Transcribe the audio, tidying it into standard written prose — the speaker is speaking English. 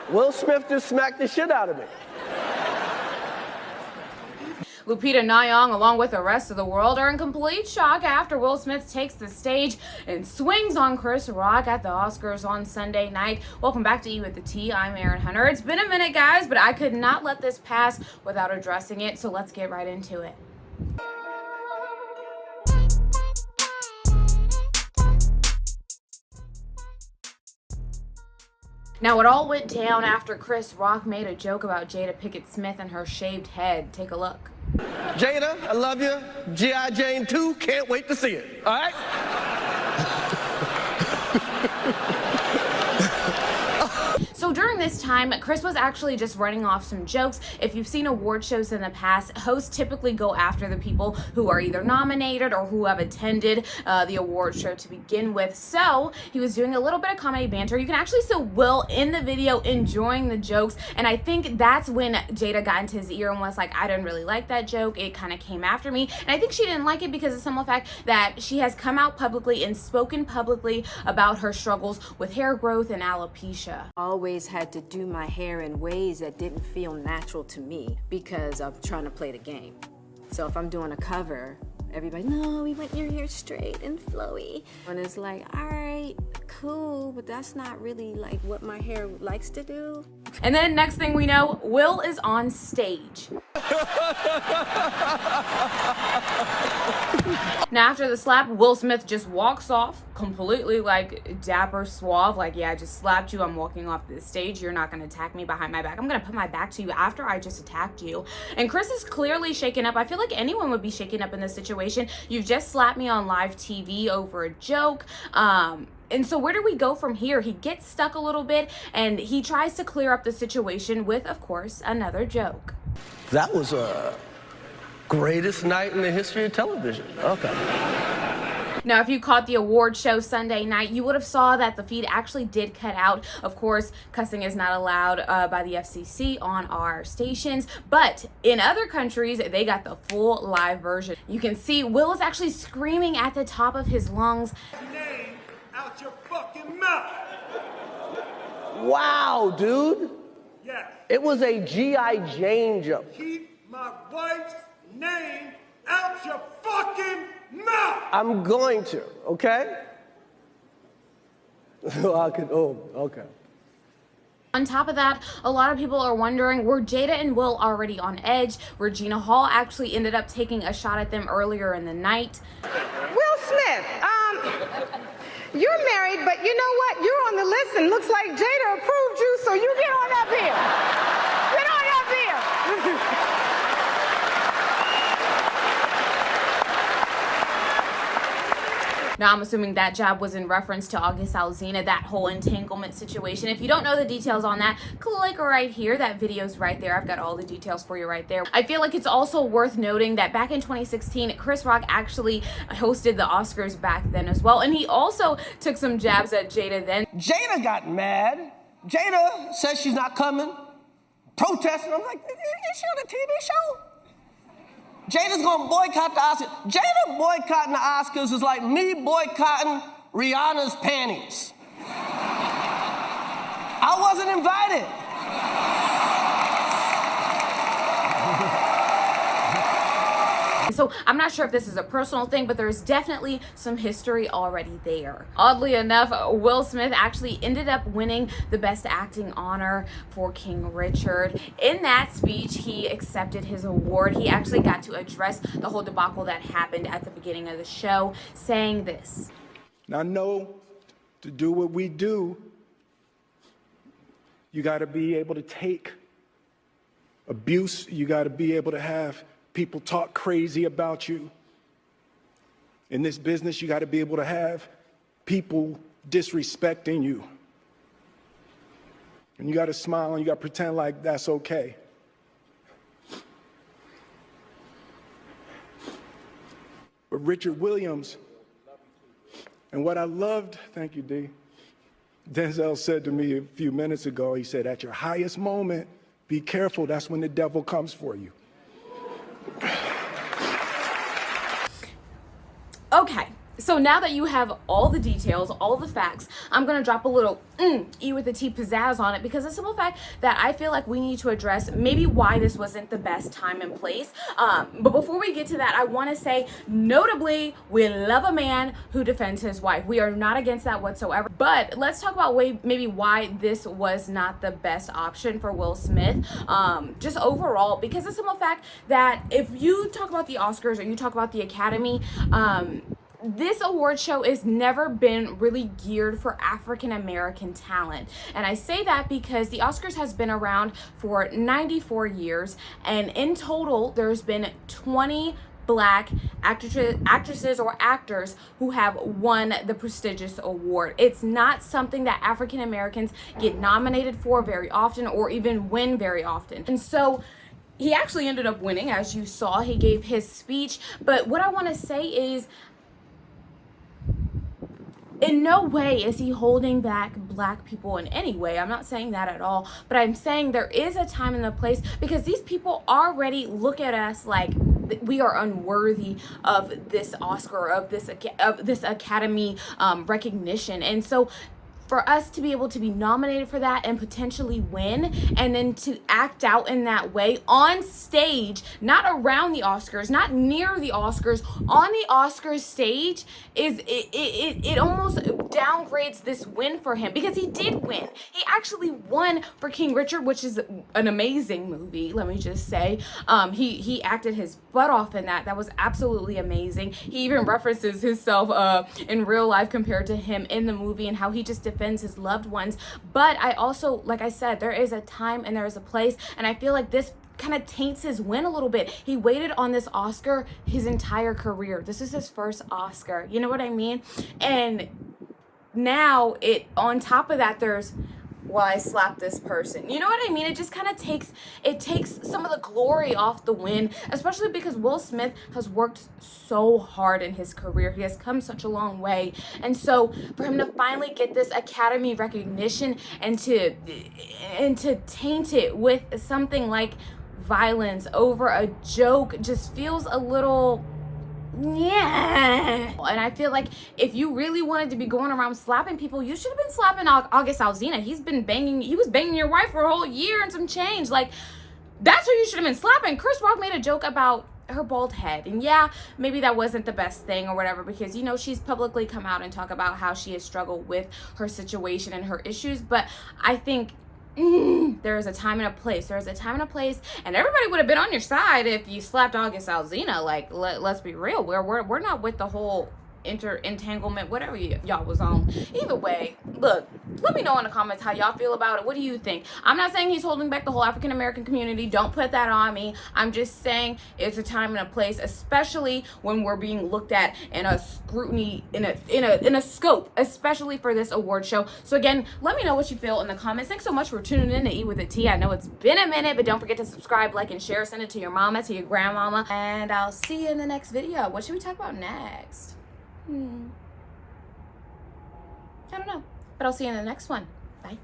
Will Smith just smacked the shit out of me. Lupita Nyong, along with the rest of the world, are in complete shock after Will Smith takes the stage and swings on Chris Rock at the Oscars on Sunday night. Welcome back to Eat with the Tea. I'm Erin Hunter. It's been a minute, guys, but I could not let this pass without addressing it, so let's get right into it. Now, it all went down after Chris Rock made a joke about Jada Pinkett Smith and her shaved head. Take a look. Jada, I love you. G.I. Jane 2, can't wait to see it. All right? So during this time, Chris was actually just running off some jokes. If you've seen award shows in the past, hosts typically go after the people who are either nominated or who have attended the award show to begin with. So he was doing a little bit of comedy banter. You can actually see Will in the video enjoying the jokes, and I think that's when Jada got into his ear and was like, I didn't really like that joke. It kind of came after me. And I think she didn't like it because of the simple fact that she has come out publicly and spoken publicly about her struggles with hair growth and alopecia. Always had to do my hair in ways that didn't feel natural to me because I'm trying to play the game. So if I'm doing a cover, everybody, no, we want your hair straight and flowy. And it's like, all right, cool, but that's not really like what my hair likes to do. And then next thing we know, Will is on stage. Now after the slap, Will Smith just walks off completely like dapper suave, like, yeah, I just slapped you, I'm walking off the stage, you're not gonna attack me behind my back, I'm gonna put my back to you after I just attacked you. And Chris is clearly shaken up. I feel like anyone would be shaken up in this situation. You've just slapped me on live TV over a joke. And so where do we go from here? He gets stuck a little bit and he tries to clear up the situation with, of course, another joke. That was a greatest night in the history of television. Okay. Now, if you caught the award show Sunday night, you would have saw that the feed actually did cut out. Of course, cussing is not allowed by the FCC on our stations, but in other countries, they got the full live version. You can see Will is actually screaming at the top of his lungs. Name out your fucking mouth. Wow, dude. Yes. It was a G.I. Jane joke. Keep my wife's name out your fucking mouth. I'm going to, okay? Okay. On top of that, a lot of people are wondering, were Jada and Will already on edge? Regina Hall actually ended up taking a shot at them earlier in the night. Will Smith, you're married, but you know what? You're on the list and looks like Jada approved you, so you get on up here. Get on up here. Now, I'm assuming that jab was in reference to August Alsina, that whole entanglement situation. If you don't know the details on that, click right here. That video's right there. I've got all the details for you right there. I feel like it's also worth noting that back in 2016, Chris Rock actually hosted the Oscars back then as well. And he also took some jabs at Jada then. Jada got mad. Jada says she's not coming, protesting. I'm like, is she on a TV show? Jada's gonna boycott the Oscars. Jada boycotting the Oscars is like me boycotting Rihanna's panties. I wasn't invited. So I'm not sure if this is a personal thing, but there's definitely some history already there. Oddly enough, Will Smith actually ended up winning the Best Acting honor for King Richard. In that speech, he accepted his award. He actually got to address the whole debacle that happened at the beginning of the show, saying this. Now, know to do what we do, you got to be able to take abuse. You got to be able to have people talk crazy about you. In this business, you got to be able to have people disrespecting you. And you got to smile and you got to pretend like that's okay. But Richard Williams, and what I loved, thank you, D. Denzel said to me a few minutes ago, he said, at your highest moment, be careful, that's when the devil comes for you. Okay, So now that you have all the details, all the facts, I'm going to drop a little E with the T pizzazz on it, because the simple fact that I feel like we need to address maybe why this wasn't the best time and place. But before we get to that, I want to say, notably, we love a man who defends his wife. We are not against that whatsoever. But let's talk about maybe why this was not the best option for Will Smith, just overall, because the simple fact that if you talk about the Oscars or you talk about the Academy, this award show has never been really geared for African American talent. And I say that because the Oscars has been around for 94 years, and in total there's been 20 Black actresses or actors who have won the prestigious award. It's not something that African Americans get nominated for very often or even win very often. And so he actually ended up winning, as you saw. He gave his speech. But what I want to say is, in no way is he holding back Black people in any way. I'm not saying that at all, but I'm saying there is a time and a place, because these people already look at us like we are unworthy of this Oscar, of this Academy recognition. And so for us to be able to be nominated for that and potentially win, and then to act out in that way on stage, not around the Oscars, not near the Oscars, on the Oscars stage, is it almost downgrades this win for him, because he did win. He actually won for King Richard, which is an amazing movie, let me just say. He acted his butt off in that. That was absolutely amazing. He even references himself in real life compared to him in the movie, and how he just defends his loved ones. But I also, like I said, there is a time and there is a place, and I feel like this kind of taints his win a little bit. He waited on this Oscar his entire career. This is his first Oscar, you know what I mean? And now on top of that, there's, well, I slapped this person. You know what I mean? It just kind of takes some of the glory off the win, especially because Will Smith has worked so hard in his career. He has come such a long way. And so for him to finally get this Academy recognition and to taint it with something like violence over a joke just feels a little... yeah. And I feel like if you really wanted to be going around slapping people, you should have been slapping August Alsina. He was banging your wife for a whole year and some change. Like, that's who you should have been slapping. Chris Rock made a joke about her bald head, and yeah, maybe that wasn't the best thing or whatever, because, you know, she's publicly come out and talk about how she has struggled with her situation and her issues. But I think there is a time and a place. There is a time and a place, and everybody would have been on your side if you slapped August Alsina. Like, let's be real. We're not with the whole entanglement, whatever y'all was on. Either way, look, let me know in the comments how y'all feel about it. What do you think? I'm not saying he's holding back the whole African American community. Don't put that on me. I'm just saying it's a time and a place, especially when we're being looked at in a scrutiny, in a scope, especially for this award show. So again, let me know what you feel in the comments. Thanks so much for tuning in to Eat with a T. I know it's been a minute, but don't forget to subscribe, like, and share. Send it to your mama, to your grandmama, and I'll see you in the next video. What should we talk about next? I don't know, but I'll see you in the next one. Bye.